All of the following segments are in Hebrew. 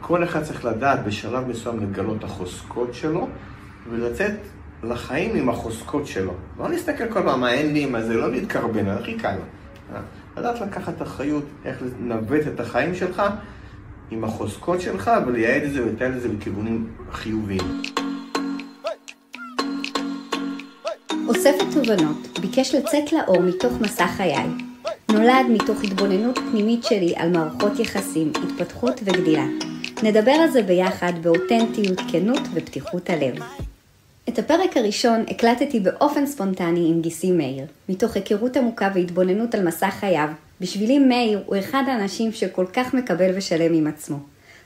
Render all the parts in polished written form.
כל אחד צריך לדעת בשלב מסוים לגלות את החוזקות שלו, ולצאת לחיים עם החוזקות שלו. לא להסתכל כל פעם מה אין לי, מה זה, לא להתקרבן, הכי קל. לדעת לקחת אחריות, איך לנווט את החיים שלך עם החוזקות שלך, ולייעד את זה ולתאל את זה בכיוונים חיוביים. אוספת תובנות ביקש לצאת לאור מתוך מסע חיי. נולד מתוך התבוננות פנימית שלי על מערכות יחסים, התפתחות וגדילה. נדבר על זה ביחד באותנטיות, כנות ופתיחות הלב. את הפרק הראשון הקלטתי באופן ספונטני עם גיסי מאיר, מתוך היכרות עמוקה והתבוננות על מסע חייו. בשבילי מאיר הוא אחד האנשים שכל כך מקבל ושלם עם עצמו.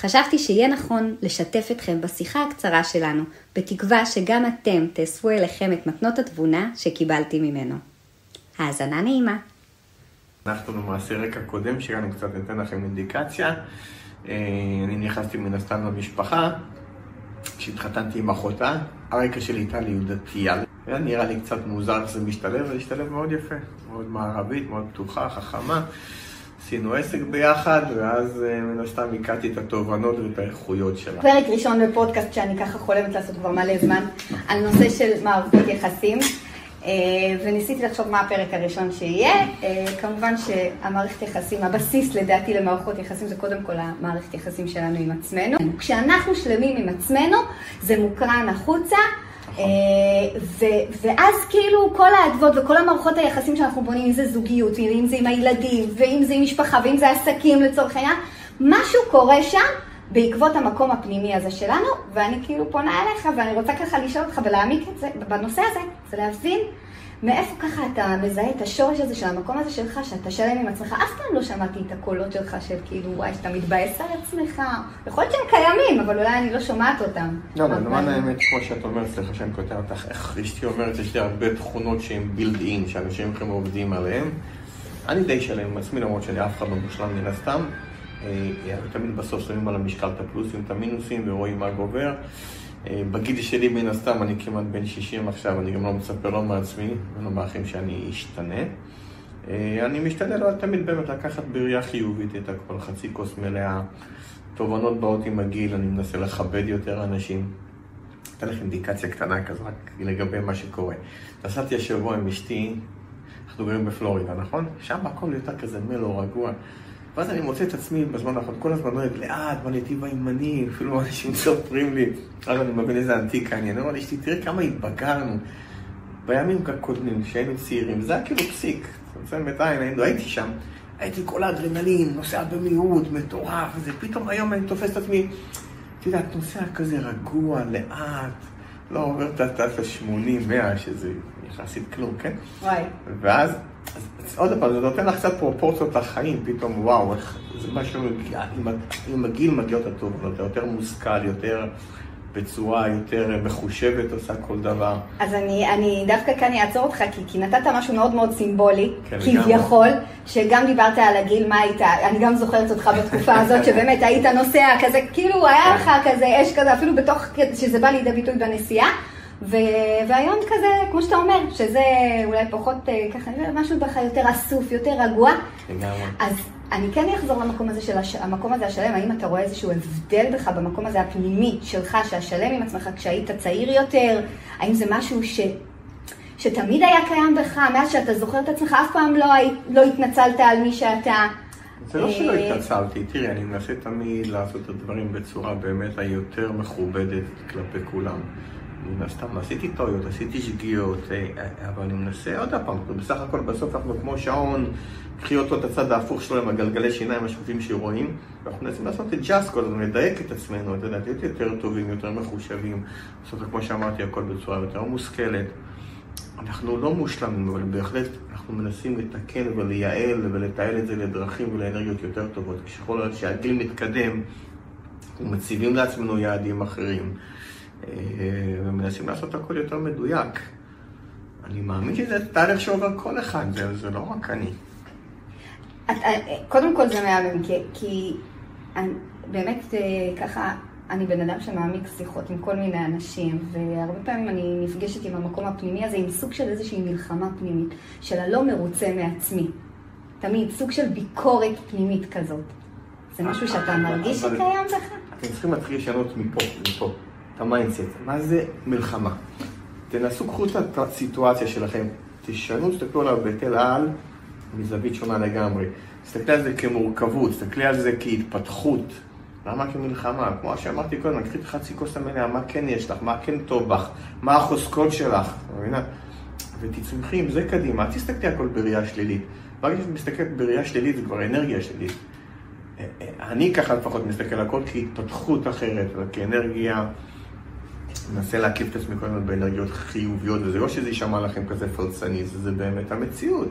חשבתי שיהיה נכון לשתף אתכם בשיחה הקצרה שלנו, בתקווה שגם אתם תאספו אליכם את מתנות התבונה שקיבלתי ממנו. האזנה נעימה. אנחנו במעשה רקע קודם, שגם קצת ניתן לכם אינדיקציה. אני נכנסתי מן הסתם למשפחה, כשהתחתנתי עם אחותה, הרקע שלי הייתה ליהודתייה. נראה לי קצת מוזר שזה משתלב, אבל השתלב מאוד יפה, מאוד מערבית, מאוד פתוחה, חכמה. עשינו עסק ביחד, ואז מן הסתם הכרתי את התובנות ואת האיכויות שלה. פרק ראשון בפודקאסט שאני ככה חולמת לעשות כבר מלא זמן, על נושא של מערכות יחסים. וניסיתי לחשוב מה הפרק הראשון שיהיה. כמובן שהמערכת יחסים, הבסיס לדעתי למערכות יחסים זה קודם כל המערכת יחסים שלנו עם עצמנו. כשאנחנו שלמים עם עצמנו זה מוקרן החוצה, ואז כאילו כל האדוות וכל המערכות היחסים שאנחנו בונים, אם זה זוגיות, אם זה עם הילדים, ואם זה עם משפחה, ואם זה עסקים לצורך העניין, משהו קורה שם בעקבות המקום הפנימי הזה שלנו, ואני כאילו פונה אליך, ואני רוצה ככה לשאול אותך ולהעמיק את זה, בנושא הזה, זה להבין מאיפה ככה אתה מזהה את השורש הזה של המקום הזה שלך, שאתה שלם עם עצמך. אף פעם לא שמעתי את הקולות שלך של כאילו, וואי, שאתה מתבאס על עצמך. יכול להיות שהם קיימים, אבל אולי אני לא שומעת אותם. לא, למען האמת, כמו שאת אומרת, סליחה שאני כותב אותך, איך אשתי אומרת, יש לי הרבה תכונות שהן בילד-אין, שאנשים אחרים עובדים עליהן. אני די שלם עם עצמי, למרות שאני אף אחד לא מושלם מן הסתם. תמיד בסוף שמים על המשקל את הפלוסים, את המינוסים, ורואים מה גובר. בגיל שלי מן הסתם, אני כמעט בן 60 עכשיו, אני גם לא מצפה לא מעצמי, ולא מאחים שאני אשתנה. אני משתדל תמיד באמת לקחת בראייה חיובית את הכל, חצי כוס מלאה, תובנות באות עם הגיל, אני מנסה לכבד יותר אנשים. אתן לך אינדיקציה קטנה כזו, רק לגבי מה שקורה. נסעתי השבוע עם אשתי, אנחנו גרים בפלורידה, נכון? שם הכל יותר כזה מלו, רגוע. ואז אני מוצא את עצמי בזמן האחרון, כל הזמן נוהג לאט, בנתיב הימני, אפילו אנשים מספרים לי, אז אני מבין איזה ענתיקה אני אומר לאשתי, תראה כמה התבגרנו בימים הקודמים, שהיינו צעירים, זה היה כאילו פסיק, צמצמת עין, הייתי שם, הייתי כל האדרנלין, נוסע במהירות, מטורף, וזה פתאום היום אני תופס את עצמי, אתה יודע, נוסע כזה רגוע, לאט, לא עובר את ה-80, 100, שזה יחסית כלום, כן? וואי. ואז, עוד פעם, זה נותן לך קצת פרופורציות לחיים, פתאום וואו, זה משהו, עם הגיל מגיעות הטוב, אתה יותר מושכל, יותר בצורה יותר מחושבת, עושה כל דבר. אז אני דווקא כאן אעצור אותך, כי נתת משהו מאוד מאוד סימבולי, כביכול, שגם דיברת על הגיל, מה היית, אני גם זוכרת אותך בתקופה הזאת, שבאמת היית נוסע כזה, כאילו היה לך כזה אש כזה, אפילו בתוך, שזה בא לידי ביטוי בנסיעה, והיום כזה, כמו שאתה אומר, שזה אולי פחות ככה, משהו בך יותר אסוף, יותר רגוע. אז אני כן אחזור למקום הזה המקום הזה השלם, האם אתה רואה איזשהו הבדל בך במקום הזה הפנימי שלך, שהשלם עם עצמך כשהיית צעיר יותר? האם זה משהו שתמיד היה קיים בך, מאז שאתה זוכר את עצמך, אף פעם לא התנצלת על מי שאתה? זה לא שלא התנצלתי, תראי, אני מנסה תמיד לעשות את הדברים בצורה באמת היותר מכובדת כלפי כולם. אני סתם עשיתי טעויות, עשיתי שגיאות, אבל אני מנסה עוד הפעם, בסך הכל בסוף אנחנו כמו שעון, קחי אותו את הצד ההפוך שלו עם הגלגלי שיניים השקופים שרואים, ואנחנו מנסים לעשות את ג'אסט כל הזמן, לדייק את עצמנו, אתה יודע, להיות יותר טובים, יותר מחושבים, בסוף כמו שאמרתי, הכל בצורה יותר מושכלת. אנחנו לא מושלמים, אבל בהחלט אנחנו מנסים לתקן ולייעל ולתעל את זה לדרכים ולאנרגיות יותר טובות. כשכל עוד שהגיל מתקדם, אנחנו מציבים לעצמנו יעדים אחרים. ומנסים לעשות הכל יותר מדויק. אני מאמין שזה תהליך שעובר כל אחד, זה לא רק אני. קודם כל זה מהמם, כי באמת ככה, אני בן אדם שמעמיק שיחות עם כל מיני אנשים, והרבה פעמים אני נפגשת עם המקום הפנימי הזה, עם סוג של איזושהי מלחמה פנימית, של הלא מרוצה מעצמי. תמיד סוג של ביקורת פנימית כזאת. זה משהו שאתה מרגיש שקיים בך? אתם צריכים להתחיל לשנות מפה, את המיינדסט. מה זה מלחמה? תנסו, קחו את הסיטואציה שלכם, תשנו, תסתכלו עליו בתל על, מזווית שונה לגמרי. תסתכלי על זה כמורכבות, תסתכלי על זה כהתפתחות. למה כמלחמה? כמו שאמרתי קודם, נקחי את חצי כוס המלאה, מה כן יש לך, מה כן טוב בך, מה החוזקות שלך, מבינה? ותצמחי עם זה קדימה, אל תסתכלי הכל בראייה שלילית. ברגע שאת מסתכלת בראייה שלילית, זה כבר אנרגיה שלילית. אני ככה לפחות מסתכל הכל כהתפתחות אחרת, כאנרגיה, מנסה להקיף את עצמי כל הזמן באנרגיות חיוביות, וזה לא שזה יישמע לכם כזה פרצני, זה באמת המציאות.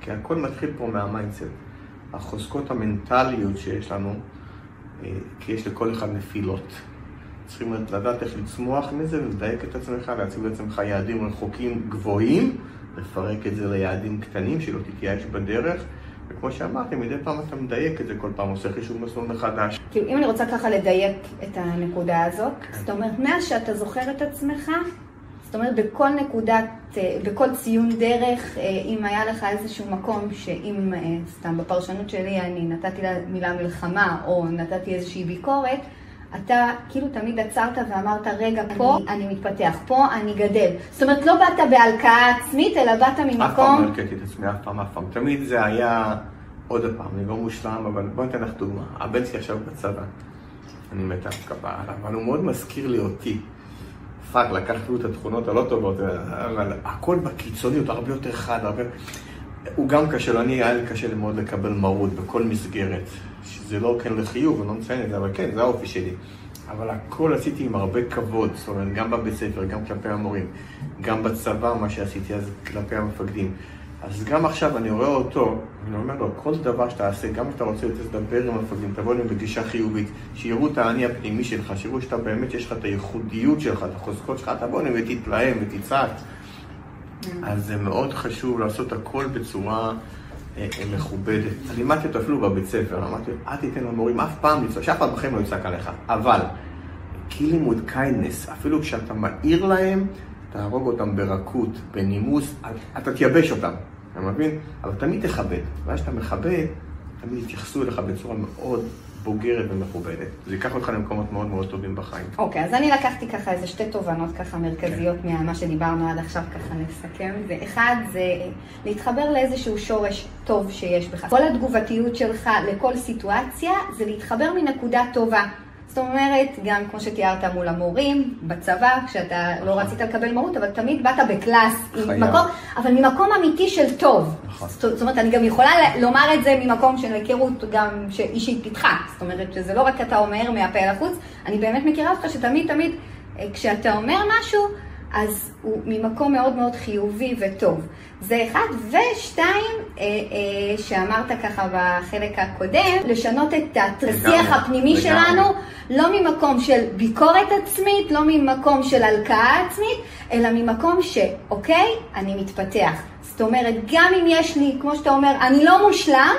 כי הכל מתחיל פה מהמיינדסט. החוזקות המנטליות שיש לנו, כי יש לכל אחד נפילות. צריכים לדעת איך לצמוח מזה ולדייק את עצמך, להציב לעצמך יעדים רחוקים גבוהים, לפרק את זה ליעדים קטנים שלא תתייאש בדרך, וכמו שאמרתי, מדי פעם אתה מדייק את זה, כל פעם עושה חישוב מסלול מחדש. כאילו, אם אני רוצה ככה לדייק את הנקודה הזאת, זאת אומרת, מאז שאתה זוכר את עצמך, זאת אומרת, בכל נקודת, בכל ציון דרך, אם היה לך איזשהו מקום שאם, סתם בפרשנות שלי, אני נתתי לה מילה מלחמה, או נתתי איזושהי ביקורת, אתה כאילו תמיד עצרת ואמרת, רגע, פה אני מתפתח, פה אני גדל. זאת אומרת, לא באת בהלקאה עצמית, אלא באת ממקום... אף פעם לא הלקאתי את עצמי, אף פעם. תמיד זה היה עוד פעם, אני לא מושלם, אבל בוא ניתן לך דוגמה. הבן שלי עכשיו בצבא, אני מת כפה עליו, אבל הוא מאוד מזכיר לי אותי. פאק, לקחת לו את התכונות הלא טובות, אבל הכל בקיצוניות, הרבה יותר חד, הוא גם קשה לו, היה לי קשה מאוד לקבל מרות בכל מסגרת. שזה לא כן לחיוב, אני לא מציין את זה, אבל כן, זה האופי שלי. אבל הכל עשיתי עם הרבה כבוד, זאת אומרת, גם בבית ספר, גם כלפי המורים, גם בצבא, מה שעשיתי אז כלפי המפקדים. אז גם עכשיו אני רואה אותו, ואני אומר לו, כל דבר שאתה עושה, גם כשאתה רוצה לדבר עם המפקדים, תבוא להם בגישה חיובית, שיראו את העני הפנימי שלך, שיראו שאתה באמת, יש לך את הייחודיות שלך, את החוזקות שלך, תבוא להם ותתלהם ותצעק. אז זה מאוד חשוב לעשות הכל בצורה מכובדת. אני לימדתי אותו אפילו בבית ספר, אמרתי, אל תיתן למורים אף פעם לצעוק, שאף פעם בכם לא יצעק עליך. אבל, לימוד קיינדנס, אפילו כשאתה מעיר להם, תהרוג אותם ברכות, בנימוס, אתה תייבש אותם, אתה מבין? אבל תמיד תכבד. ואז שאתה מכבד, תמיד יתייחסו אליך בצורה מאוד בוגרת ומכובדת. זה ייקח אותך למקומות מאוד מאוד טובים בחיים. אוקיי, אז אני לקחתי ככה איזה שתי תובנות ככה מרכזיות ממה שדיברנו עד עכשיו, ככה נסכם. ואחד זה להתחבר לאיזשהו שורש טוב שיש בך. כל התגובתיות שלך לכל סיטואציה זה להתחבר מנקודה טובה. זאת אומרת, גם כמו שתיארת מול המורים, בצבא, כשאתה לא רצית לקבל מרות, אבל תמיד באת בקלאס, אבל ממקום אמיתי של טוב. זאת אומרת, אני גם יכולה לומר את זה ממקום של היכרות גם אישית איתך. זאת אומרת, שזה לא רק אתה אומר מהפה אל החוץ, אני באמת מכירה אותך שתמיד, כשאתה אומר משהו, אז הוא ממקום מאוד מאוד חיובי וטוב. זה אחד, ושתיים, שאמרת ככה בחלק הקודם, לשנות את השיח הפנימי שלנו, לא ממקום של ביקורת עצמית, לא ממקום של הלקאה עצמית, אלא ממקום שאוקיי, אני מתפתח. זאת אומרת, גם אם יש לי, כמו שאתה אומר, אני לא מושלם,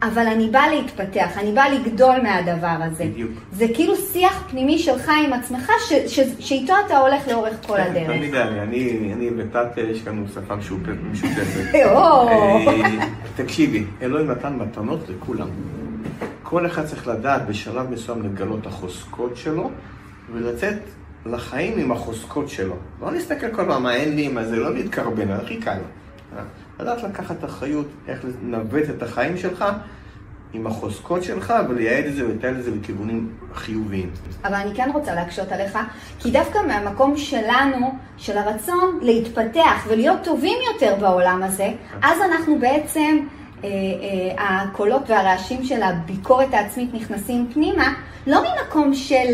אבל אני באה להתפתח, אני באה לגדול מהדבר הזה. בדיוק. זה כאילו שיח פנימי שלך עם עצמך, שאיתו אתה הולך לאורך כל הדרך. תמיד אני ותת, יש לנו שפה משותפת. תקשיבי, אלוהים נתן מתנות לכולם. כל אחד צריך לדעת בשלב מסוים לגלות החוזקות שלו, ולצאת לחיים עם החוזקות שלו. לא נסתכל כל פעם, מה אין לי, מה זה לא להתקרבן, הכי קל. לדעת לקחת אחריות, איך לנווט את החיים שלך עם החוזקות שלך, ולייעד את זה ולתאר את זה לכיוונים חיוביים. אבל אני כן רוצה להקשות עליך, כי דווקא מהמקום שלנו, של הרצון להתפתח ולהיות טובים יותר בעולם הזה, אז אנחנו בעצם, הקולות והרעשים של הביקורת העצמית נכנסים פנימה, לא ממקום של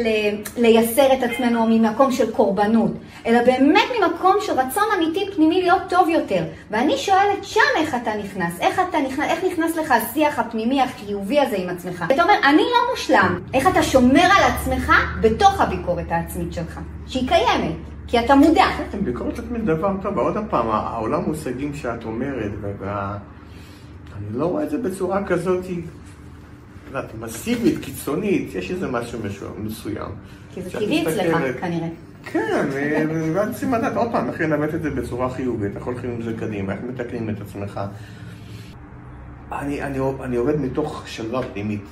לייסר את עצמנו או ממקום של קורבנות, אלא באמת ממקום של רצון אמיתי פנימי להיות טוב יותר. ואני שואלת שם איך אתה נכנס, איך נכנס לך השיח הפנימי החיובי הזה עם עצמך. אתה אומר, אני לא מושלם. איך אתה שומר על עצמך בתוך הביקורת העצמית שלך, שהיא קיימת, כי אתה מודע. ביקורת עצמית דבר טוב, עוד פעם, העולם מושגים שאת אומרת, אני לא רואה את זה בצורה כזאת, מסיבית, קיצונית, יש איזה משהו מסוים. כי זה טבעי אצלך, כנראה. כן, ואת צריכים לדעת, עוד פעם, איך לנווט את זה בצורה חיובית, איך הולכים עם זה קדימה, איך מתקנים את עצמך. אני עובד מתוך שלווה פנימית.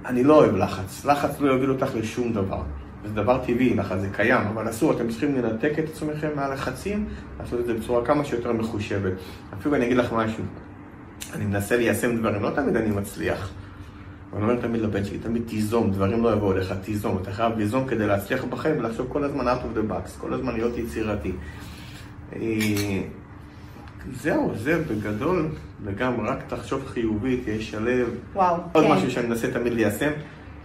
אני לא אוהב לחץ. לחץ לא יוביל אותך לשום דבר. זה דבר טבעי, לחץ זה קיים, אבל אסור, אתם צריכים לנתק את עצמכם מהלחצים, לעשות את זה בצורה כמה שיותר מחושבת. אפילו אני אגיד לך משהו, אני מנסה ליישם דברים, לא תמיד אני מצליח. אני אומר תמיד לבן שלי, תמיד תיזום, דברים לא יבואו לך, תיזום. אתה חייב ליזום כדי להצליח בחיים ולחשוב כל הזמן out of the box, כל הזמן להיות יצירתי. זהו, זה בגדול, וגם רק תחשוב חיובית, יש שלב. וואו, עוד כן. משהו שאני מנסה תמיד ליישם,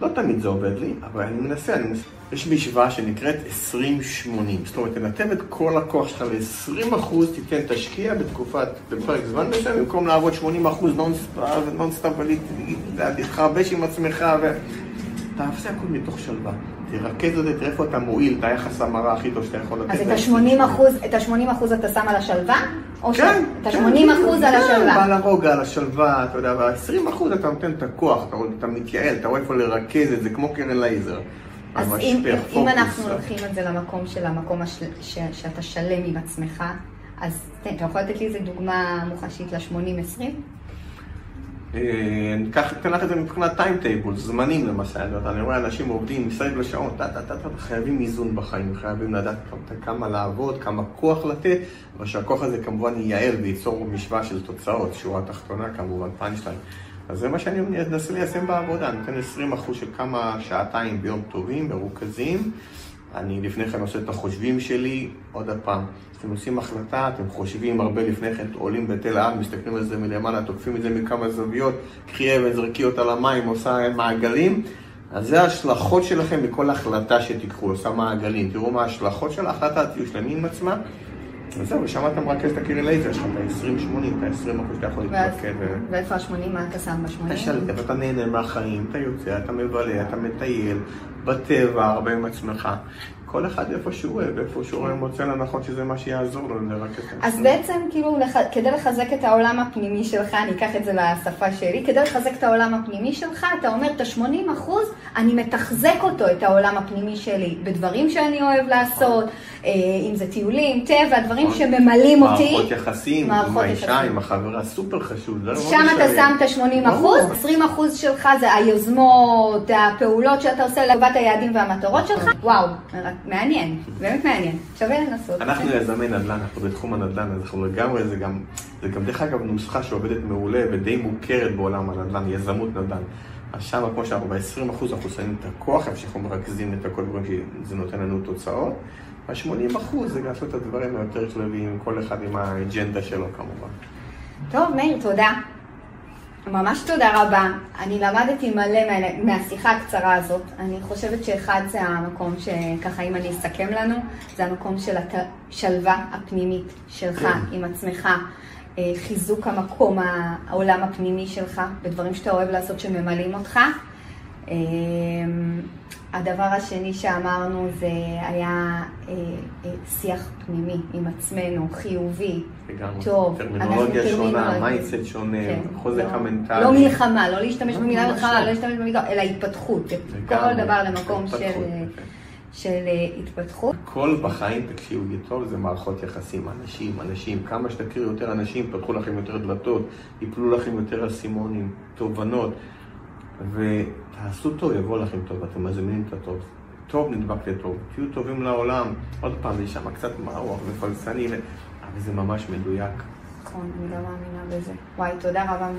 לא תמיד זה עובד לי, אבל אני מנסה. יש משוואה שנקראת 20-80. זאת אומרת, תנתב את כל הכוח שלך ל-20%, תיתן תשקיע בפרק זמן מסוים, במקום לעבוד 80% נונסטאפ ולהתחרבש עם עצמך, תעשה הכל מתוך שלווה. תרכז את זה, תראה איפה אתה מועיל, את היחס המרה הכי טוב שאתה יכול לתת. אז את ה-80% אתה שם על השלווה? כן. את ה-80% על השלווה? על הרוגע, על השלווה, אתה יודע, וה-20% אתה נותן את הכוח, אתה מתייעל, אתה רואה איפה לרכז את זה, כמו קרן לייזר. אז אם אנחנו לוקחים את זה למקום של המקום שאתה שלם עם עצמך, אז אתה יכול לתת לי איזה דוגמה מוחשית ל-80-20? אתן לך את זה מבחינת טיימטייבול, זמנים למשל. אני רואה אנשים עובדים מסביב לשעון, חייבים איזון בחיים, חייבים לדעת כמה לעבוד, כמה כוח לתת, אבל שהכוח הזה כמובן ייעל וייצור משוואה של תוצאות, שורה תחתונה כמובן, פאנצ'ליין. אז זה מה שאני אנסה ליישם בעבודה, אני אתן 20% של כמה שעתיים ביום טובים, מרוכזים. אני לפני כן עושה את החושבים שלי, עוד הפעם. אתם עושים החלטה, אתם חושבים הרבה לפני כן, עולים בתל האב, מסתכלים על זה מלמעלה, תוקפים את זה מכמה זוויות, קחי אבן, זרקי אותה למים, עושה מעגלים. אז זה ההשלכות שלכם מכל החלטה שתיקחו, עושה מעגלים. תראו מה ההשלכות של ההחלטה, תהיו שלמים עם עצמה. וזהו, ושם אתה מרכז את הקרן לייזר שלך, את ה-20-80, את ה-20% שאתה יכול להתמקד. ואיפה ה-80? מה אתה שם ב-80? אתה שלב, אתה נהנה מהחיים, אתה יוצא, אתה מבלה, אתה מטייל, בטבע, הרבה עם עצמך. כל אחד איפה שהוא אוהב, איפה שהוא רואה מוצא לנכון שזה מה שיעזור לו לרכז. אז בעצם כאילו כדי לחזק את העולם הפנימי שלך, אני אקח את זה לשפה שלי, כדי לחזק את העולם הפנימי שלך, אתה אומר את ה-80%, אני מתחזק אותו, את העולם הפנימי שלי, בדברים שאני אוהב לעשות, אם זה טיולים, טבע, דברים שממלאים אותי. מערכות יחסים, עם האישה, עם החברה, סופר חשוב. שם אתה שם את ה-80%, 20% שלך זה היוזמות, הפעולות שאתה עושה לטובת היעדים והמטרות שלך. וואו, מעניין, באמת מעניין. שווה לנסות. אנחנו יזמי נדל"ן, אנחנו בתחום הנדל"ן, אז אנחנו לגמרי, זה גם דרך אגב נוסחה שעובדת מעולה ודי מוכרת בעולם הנדל"ן, יזמות נדל"ן. אז שם, כמו שאנחנו ב-20% אנחנו שמים את הכוח, שאנחנו מרכזים את הכל דברים שזה נותן לנו תוצאות. ה-80% זה לעשות את הדברים היותר שלבים, כל אחד עם האג'נדה שלו כמובן. טוב, מאיר, תודה. ממש תודה רבה. אני למדתי מלא מהשיחה הקצרה הזאת. אני חושבת שאחד זה המקום שככה, אם אני אסכם לנו, זה המקום של השלווה הפנימית שלך עם עצמך. חיזוק המקום, העולם הפנימי שלך, בדברים שאתה אוהב לעשות שממלאים אותך. הדבר השני שאמרנו זה היה שיח פנימי עם עצמנו, חיובי, טוב. טרמינולוגיה שונה, מיינסט שונה, חוזק המנטלי. לא מלחמה, לא להשתמש במילה מלחמה, לא להשתמש במילה, אלא התפתחות. כל דבר למקום של התפתחות. כל בחיים, תקשיבו טוב, זה מערכות יחסים, אנשים. כמה שתכירו יותר אנשים, פתחו לכם יותר דלתות, יפלו לכם יותר אסימונים, תובנות. ותעשו טוב, יבוא לכם טוב, אתם מזמינים את הטוב. טוב נדבק לטוב, תהיו טובים לעולם. עוד פעם, יש שם קצת מערוך ופלסני, אבל זה ממש מדויק. נכון, אני לא מאמינה בזה. וואי, תודה רבה.